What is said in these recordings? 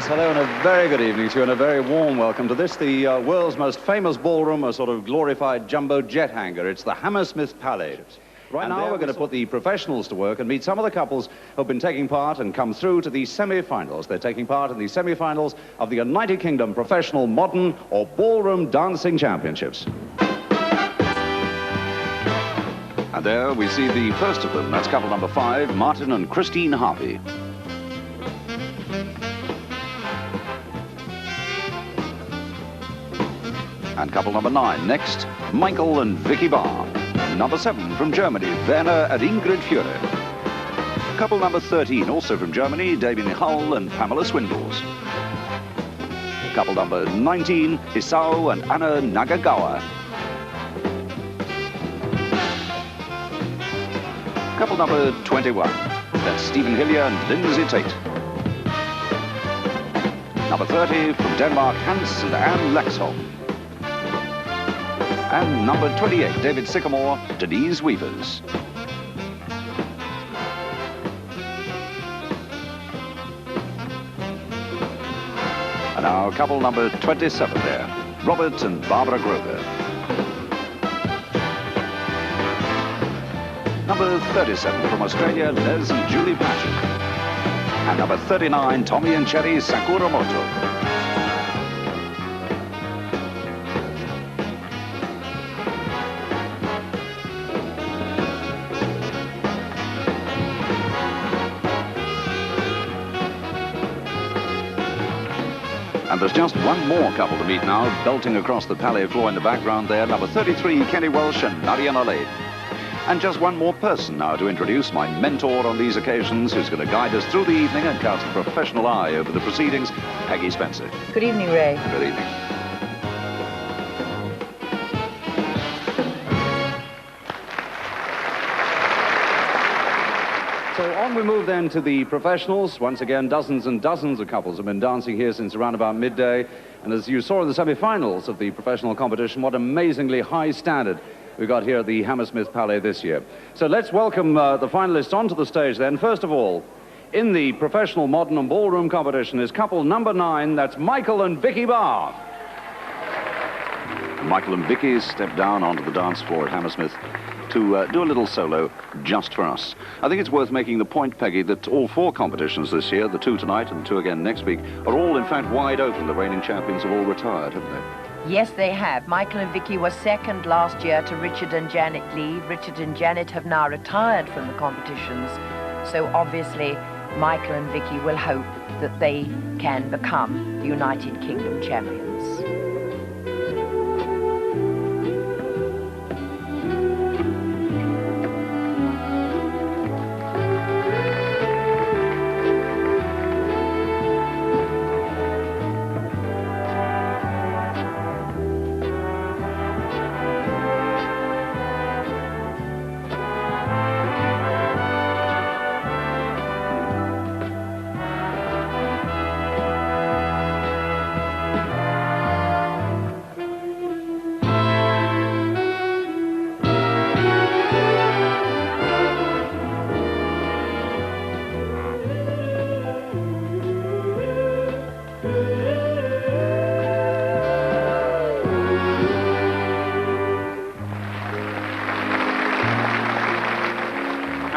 Yes, hello and a very good evening to you and a very warm welcome to this, the world's most famous ballroom, a sort of glorified jumbo jet hangar. It's the Hammersmith Palais. Right now we're going to put the professionals to work and meet some of the couples who've been taking part and come through to the semi-finals. They're taking part in the semi-finals of the United Kingdom Professional Modern or Ballroom Dancing Championships. And there we see the first of them. That's couple number 5, Martin and Christine Harvey. And couple number 9 next, Michael and Vicky Barr. Number 7 from Germany, Werner and Ingrid Fuhrer. Couple number 13, also from Germany, Damian and Pamela Swindles. Couple number 19, Isao and Nakagawa. Couple number 21, that's Stephen Hillier and Lindsey Tate. Number 30, from Denmark, Hans and Anne Laxholm. And number 28, David Sycamore, Denise Weavers. And now couple number 27 there, Robert and Barbara Grover. Number 37 from Australia, Les and Julie Patchett. And number 39, Tommy and Cherry Sakuramoto. And there's just one more couple to meet now, belting across the Palais floor in the background there, number 33, Kenny Welsh and Marion. And just one more person now to introduce, my mentor on these occasions, who's going to guide us through the evening and cast a professional eye over the proceedings, Peggy Spencer. Good evening, Ray. Good evening. So on we move then to the professionals. Once again, dozens and dozens of couples have been dancing here since around about midday. And as you saw in the semi-finals of the professional competition, what amazingly high standard we've got here at the Hammersmith Palais this year. So let's welcome the finalists onto the stage then. First of all, in the professional modern and ballroom competition is couple number 9, that's Michael and Vicky Barr. Michael and Vicky step down onto the dance floor at Hammersmith to do a little solo just for us. I think it's worth making the point, Peggy, that all 4 competitions this year, the 2 tonight and 2 again next week, are all in fact wide open. The reigning champions have all retired, haven't they? Yes, they have. Michael and Vicky were second last year to Richard and Janet Lee. Richard and Janet have now retired from the competitions. So obviously, Michael and Vicky will hope that they can become the United Kingdom champions.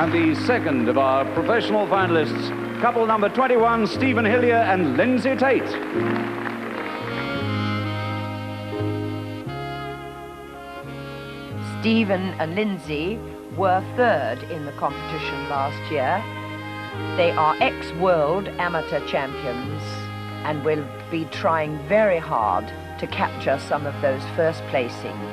And the second of our professional finalists, couple number 21, Stephen Hillier and Lindsey Tate. Stephen and Lindsey were third in the competition last year. They are ex-world amateur champions and will be trying very hard to capture some of those first placings.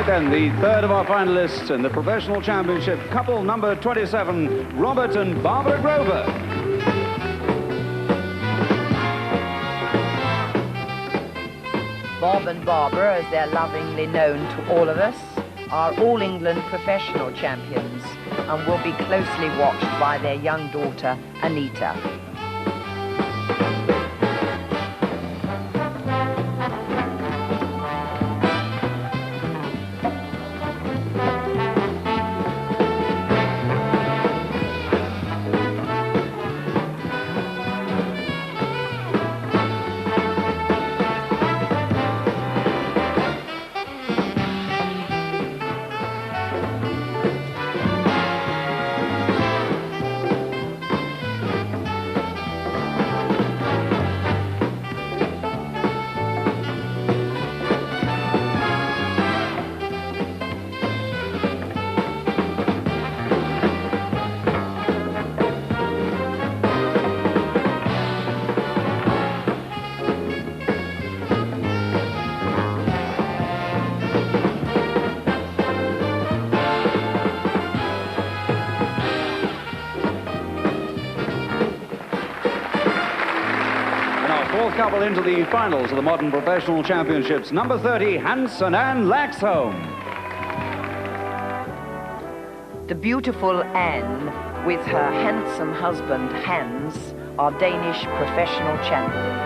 Right then, the third of our finalists in the Professional Championship, couple number 27, Robert and Barbara Grover. Bob and Barbara, as they're lovingly known to all of us, are All England professional champions and will be closely watched by their young daughter, Anita. Couple into the finals of the Modern Professional Championships. Number 30, Hansen and Laxholm. The beautiful Anne, with her handsome husband Hans, are Danish professional champions.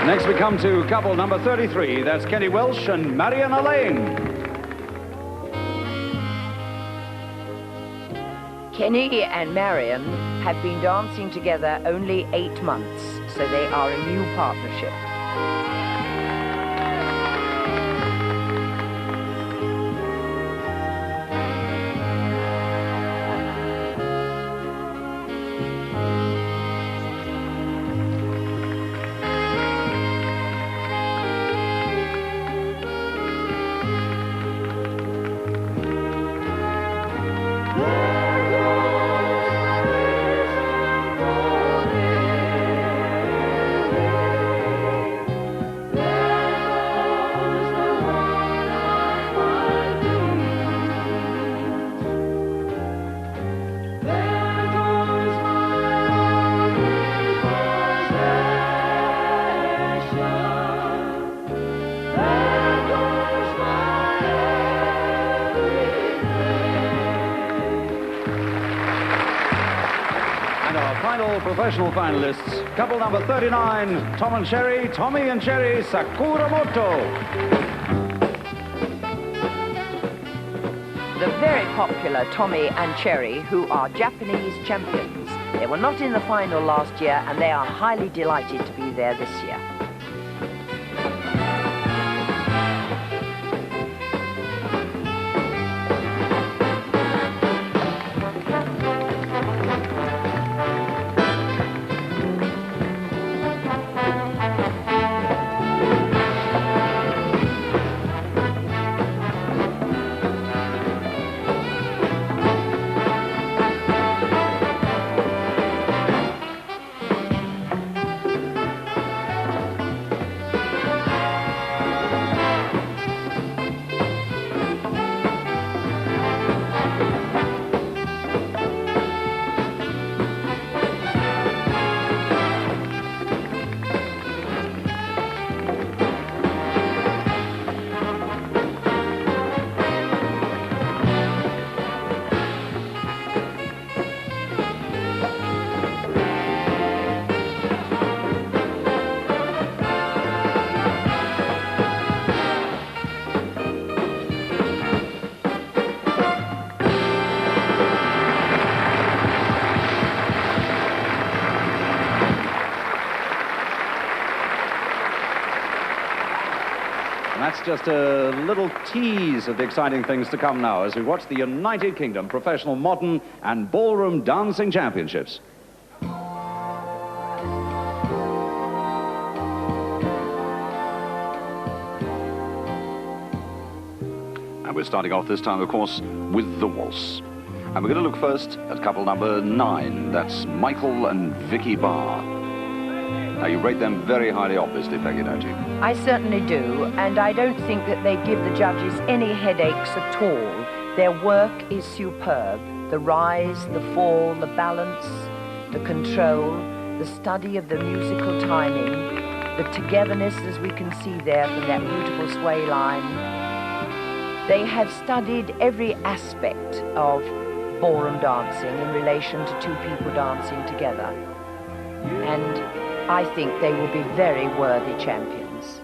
Next we come to couple number 33. That's Kenny Welsh and Marion Elaine. Kenny and Marion have been dancing together only 8 months, so they are a new partnership. Professional finalists, couple number 39, Tom and Cherry, Tommy and Cherry, Sakuramoto. The very popular Tommy and Cherry, who are Japanese champions. They were not in the final last year, and they are highly delighted to be there this year. just a little tease of the exciting things to come now as we watch the United Kingdom Professional Modern and Ballroom Dancing Championships. And we're starting off this time, of course, with the waltz. And we're going to look first at couple number 9. That's Michael and Vicky Barr. Now, you rate them very highly, obviously, Peggy, don't you? I certainly do, and I don't think that they give the judges any headaches at all. Their work is superb. The rise, the fall, the balance, the control, the study of the musical timing, the togetherness, as we can see there from that beautiful sway line. They have studied every aspect of ballroom dancing in relation to two people dancing together. And I think they will be very worthy champions.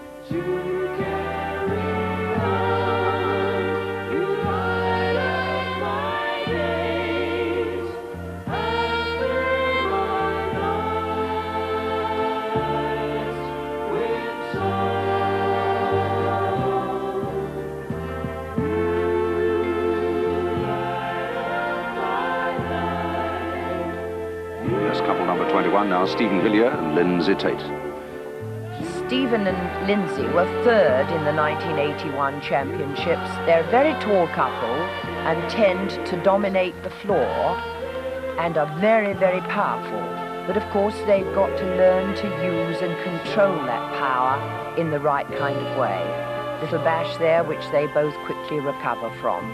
Couple number 21 now, Stephen Hillier and Lindsey Tate. Stephen and Lindsey were third in the 1981 championships. They're a very tall couple and tend to dominate the floor and are very, very powerful. But of course, they've got to learn to use and control that power in the right kind of way. Little bash there, which they both quickly recover from.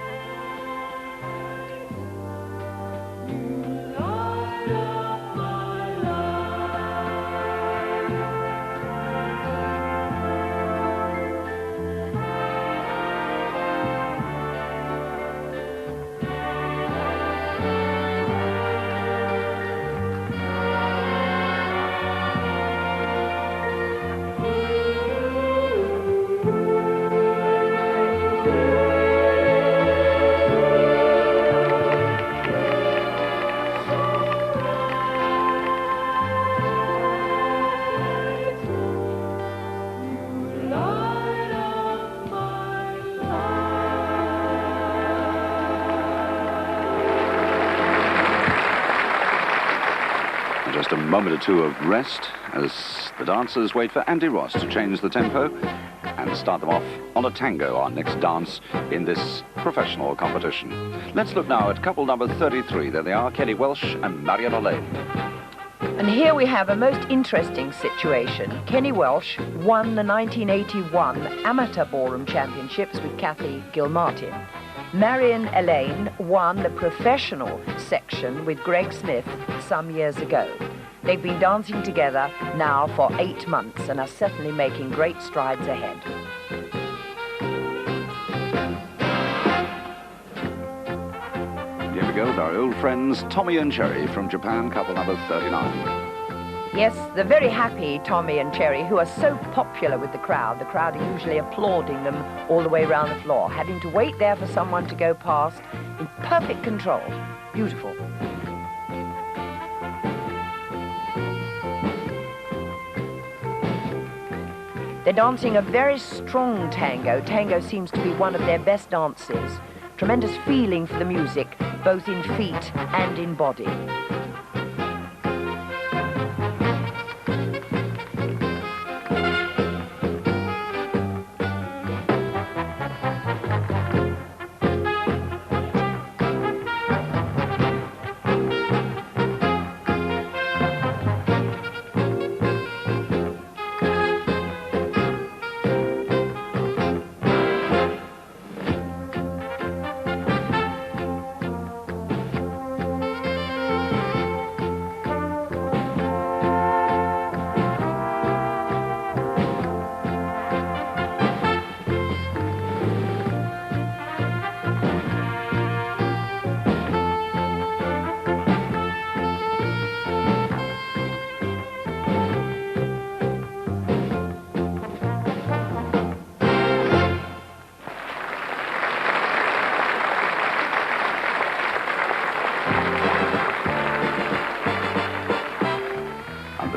Just a moment or two of rest as the dancers wait for Andy Ross to change the tempo and start them off on a tango, our next dance in this professional competition. Let's look now at couple number 33. There they are, Kenny Welsh and Marion. And here we have a most interesting situation. Kenny Welsh won the 1981 Amateur Ballroom Championships with Kathy Gilmartin. Marion Elaine won the professional section with Greg Smith some years ago. They've been dancing together now for 8 months and are certainly making great strides ahead. Here we go with our old friends Tommy and Cherry from Japan, couple number 39. Yes, the very happy Tommy and Cherry, who are so popular with the crowd. The crowd are usually applauding them all the way around the floor, having to wait there for someone to go past in perfect control. Beautiful. They're dancing a very strong tango. Tango seems to be one of their best dances. Tremendous feeling for the music, both in feet and in body.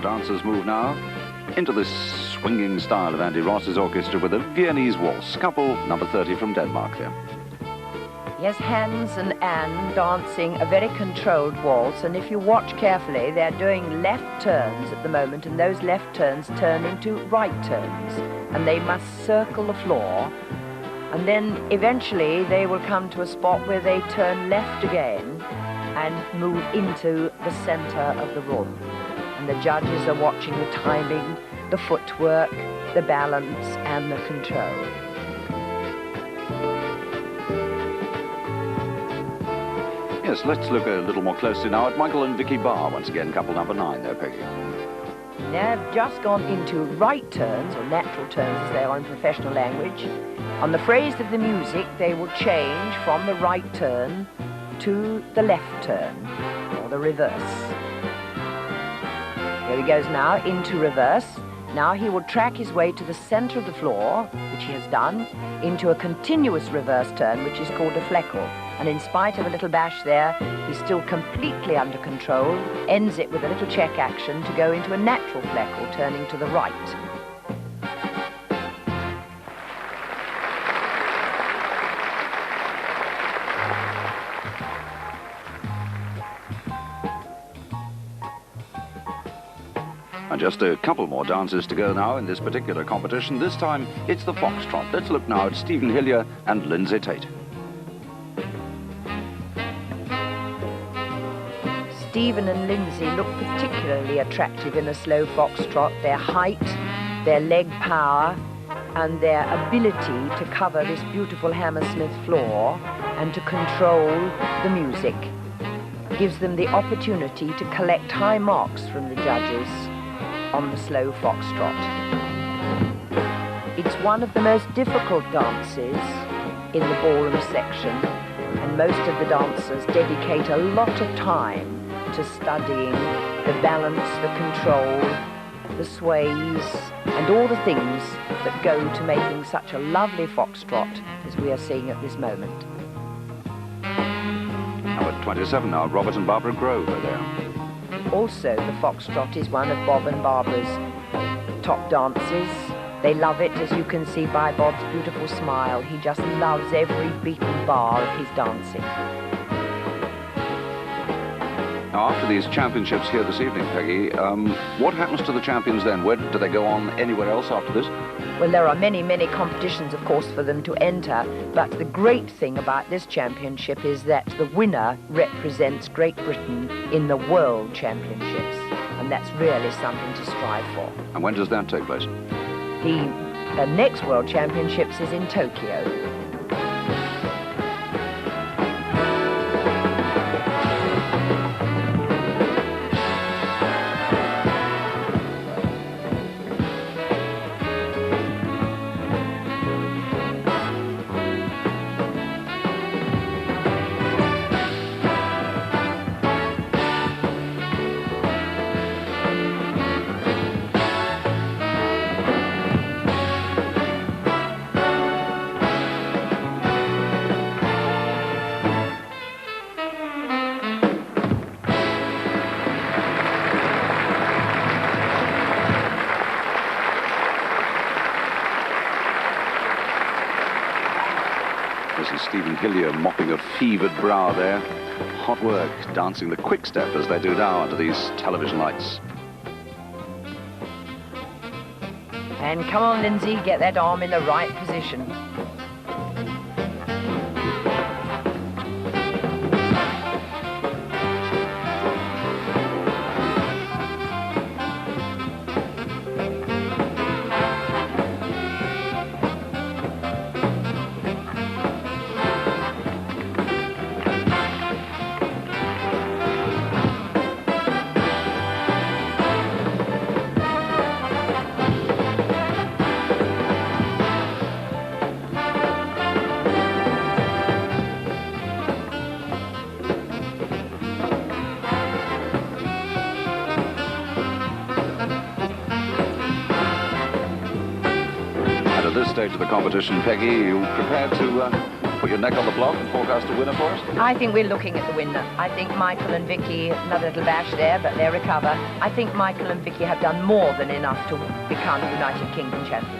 Dancers move now into this swinging style of Andy Ross's orchestra with a Viennese waltz. Couple number 30 from Denmark there. Yes, Hans and Anne dancing a very controlled waltz, and if you watch carefully, they're doing left turns at the moment, and those left turns turn into right turns, and they must circle the floor, and then eventually they will come to a spot where they turn left again and move into the center of the room. And the judges are watching the timing, the footwork, the balance, and the control. Yes, let's look a little more closely now at Michael and Vicky Barr, once again, couple number 9 there, Peggy. They've just gone into right turns, or natural turns as they are in professional language. On the phrase of the music, they will change from the right turn to the left turn, or the reverse. Here he goes now into reverse. Now he will track his way to the center of the floor, which he has done, into a continuous reverse turn, which is called a fleckel. And in spite of a little bash there, he's still completely under control, ends it with a little check action to go into a natural fleckel, turning to the right. And just a couple more dances to go now in this particular competition. This time, it's the foxtrot. Let's look now at Stephen Hillier and Lindsey Tate. Stephen and Lindsey look particularly attractive in a slow foxtrot. Their height, their leg power, and their ability to cover this beautiful Hammersmith floor and to control the music gives them the opportunity to collect high marks from the judges on the slow foxtrot. It's one of the most difficult dances in the ballroom section, and most of the dancers dedicate a lot of time to studying the balance, the control, the sways, and all the things that go to making such a lovely foxtrot as we are seeing at this moment. Number 27 now, Robert and Barbara Grove are there. Also, the foxtrot is one of Bob and Barbara's top dances. They love it, as you can see by Bob's beautiful smile. He just loves every beat and bar of his dancing. Now, after these championships here this evening, Peggy, what happens to the champions then? Where do they go on anywhere else after this? Well, there are many, many competitions, of course, for them to enter, but the great thing about this championship is that the winner represents Great Britain in the World Championships, and that's really something to strive for. And when does that take place? The next World Championships is in Tokyo. This is Stephen Hillier mopping a fevered brow there. Hot work, dancing the quick step as they do now under these television lights. And come on, Lindsey, get that arm in the right position. At this stage of the competition, Peggy, you prepared to put your neck on the block and forecast a winner for us? I think we're looking at the winner. I think Michael and Vicky, another little bash there, but they recover. I think Michael and Vicky have done more than enough to become United Kingdom champions.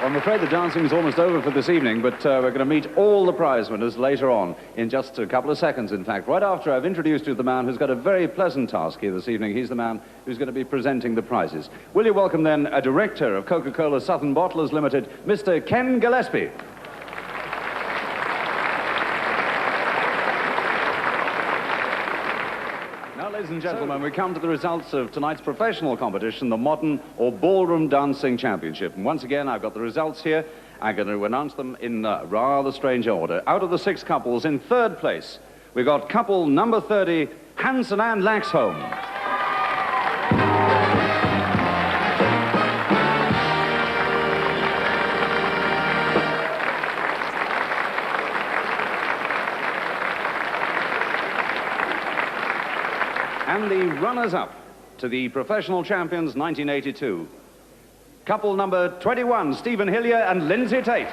I'm afraid the dancing is almost over for this evening, but we're going to meet all the prize winners later on, in just a couple of seconds, in fact. Right after I've introduced you to the man who's got a very pleasant task here this evening. He's the man who's going to be presenting the prizes. Will you welcome then a director of Coca-Cola Southern Bottlers Limited, Mr. Ken Gillespie. Ladies and gentlemen, we come to the results of tonight's professional competition, the Modern or Ballroom Dancing Championship. And once again, I've got the results here. I'm going to announce them in rather strange order. Out of the 6 couples, in 3rd place, we've got couple number 30, Hansen and Laxholm. And the runners-up to the Professional Champions 1982. Couple number 21, Stephen Hillier and Lindsey Tate.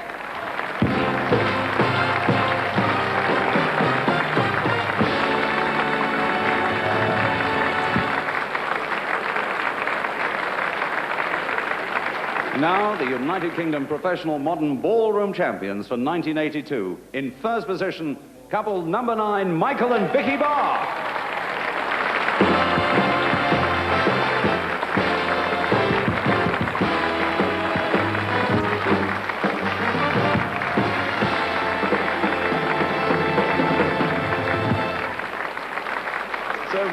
Now, the United Kingdom Professional Modern Ballroom Champions for 1982. In 1st position, couple number 9, Michael and Vicky Barr.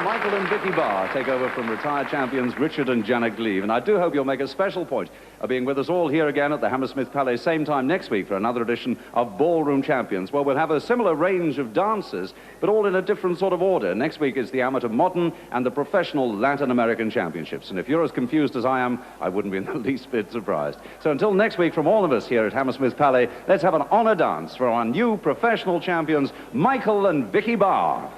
Michael and Vicky Barr take over from retired champions Richard and Janet Gleave. And I do hope you'll make a special point of being with us all here again at the Hammersmith Palais same time next week for another edition of Ballroom Champions, where we'll have a similar range of dances, but all in a different sort of order. Next week is the Amateur Modern and the Professional Latin American Championships. And if you're as confused as I am, I wouldn't be in the least bit surprised. So until next week, from all of us here at Hammersmith Palais, let's have an honor dance for our new professional champions, Michael and Vicky Barr.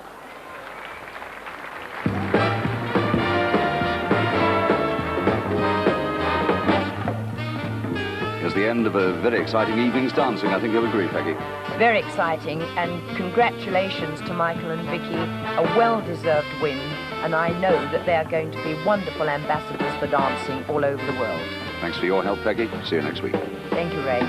The end of a very exciting evening's dancing, I think you'll agree, Peggy. Very exciting, and congratulations to Michael and Vicky. A well-deserved win, and I know that they are going to be wonderful ambassadors for dancing all over the world. Thanks for your help, Peggy. See you next week. Thank you, Ray.